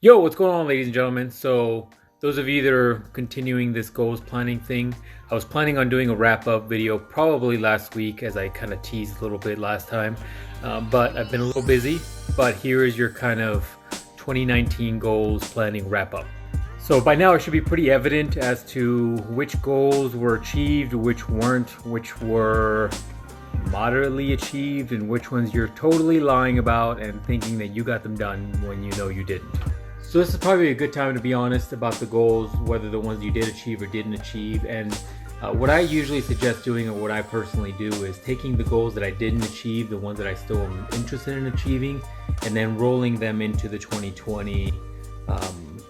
Yo, what's going on, ladies and gentlemen? So those of you that are continuing this goals planning thing, I was planning on doing a wrap-up video probably last week, as I kind of teased a little bit last time, but I've been a little busy. But here is your kind of 2019 goals planning wrap-up. So by now it should be pretty evident as to which goals were achieved, which weren't, which were moderately achieved, and which ones you're totally lying about and thinking that you got them done when you know you didn't. So this is probably a good time to be honest about the goals, whether the ones you did achieve or didn't achieve. And what I usually suggest doing, or what I personally do, is taking the goals that I didn't achieve, the ones that I still am interested in achieving, and then rolling them into the 2020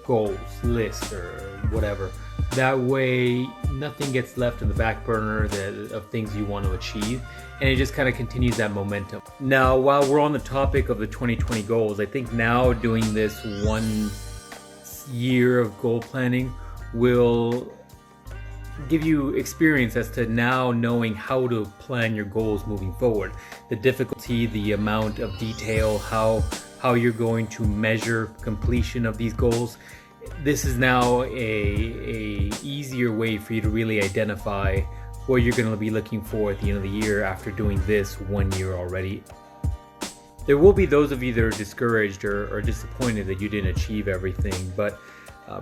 goals list or whatever. That way nothing gets left in the back burner of things you want to achieve, and it just kind of continues that momentum. Now, while we're on the topic of the 2020 goals, I think now doing this 1 year of goal planning will give you experience as to now knowing how to plan your goals moving forward. The difficulty, the amount of detail, how you're going to measure completion of these goals. This is now a easier way for you to really identify what you're going to be looking for at the end of the year after doing this 1 year already. There will be those of you that are discouraged or disappointed that you didn't achieve everything, but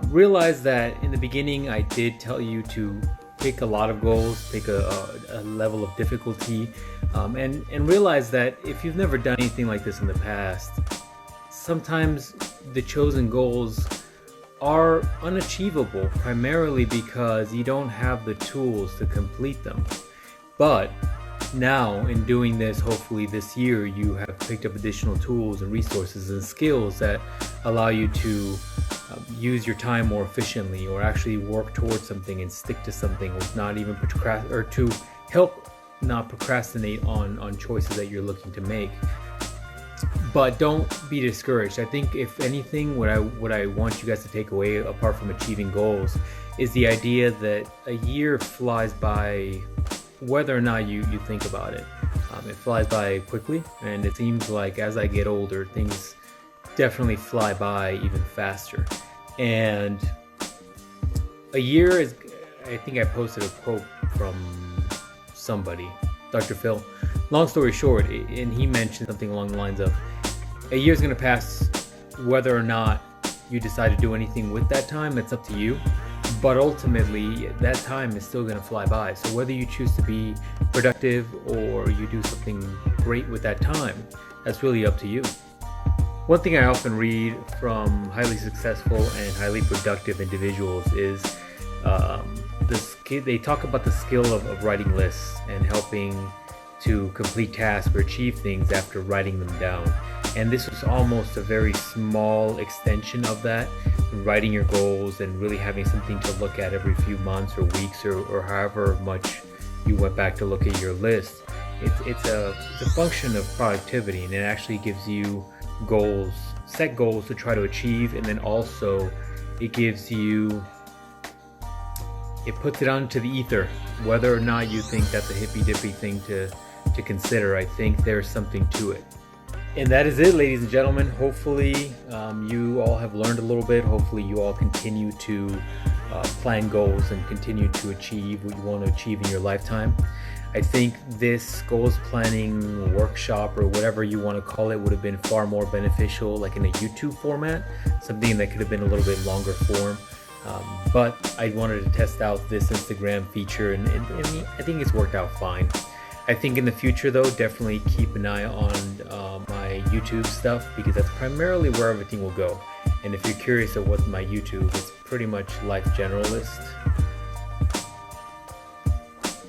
realize that in the beginning I did tell you to pick a lot of goals, pick a level of difficulty, and realize that if you've never done anything like this in the past, sometimes the chosen goals are unachievable, primarily because you don't have the tools to complete them. But now, in doing this, hopefully this year, you have picked up additional tools and resources and skills that allow you to use your time more efficiently, or actually work towards something and stick to something, or not even or to help not procrastinate on choices that you're looking to make. But don't be discouraged. I think if anything, what I want you guys to take away, apart from achieving goals, is the idea that a year flies by whether or not you think about it. It flies by quickly, and it seems like as I get older, things definitely fly by even faster. And a year is, I think I posted a quote from somebody, Dr. Phil. Long story short, and he mentioned something along the lines of, a year's going to pass whether or not you decide to do anything with that time. It's up to you, but ultimately that time is still going to fly by. So whether you choose to be productive or you do something great with that time, that's really up to you. One thing I often read from highly successful and highly productive individuals is they talk about the skill of writing lists and helping to complete tasks or achieve things after writing them down. And this was almost a very small extension of that, writing your goals and really having something to look at every few months or weeks or however much you went back to look at your list. It's a function of productivity, and it actually gives you goals, set goals to try to achieve, and then also it puts it onto the ether. Whether or not you think that's a hippy-dippy thing to consider, I think there's something to it. And that is it, ladies and gentlemen. Hopefully you all have learned a little bit. Hopefully you all continue to plan goals and continue to achieve what you want to achieve in your lifetime. I think this goals planning workshop, or whatever you want to call it, would have been far more beneficial like in a YouTube format, something that could have been a little bit longer form. But I wanted to test out this Instagram feature, and I think it's worked out fine. I think in the future, though, definitely keep an eye on my YouTube stuff, because that's primarily where everything will go. And if you're curious of what my YouTube, it's pretty much LifeGeneralist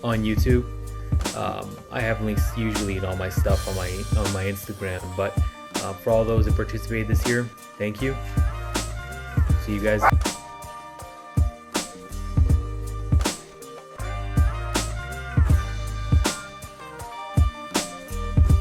on YouTube. I have links usually in all my stuff on my Instagram. But for all those that participated this year, thank you. See you guys.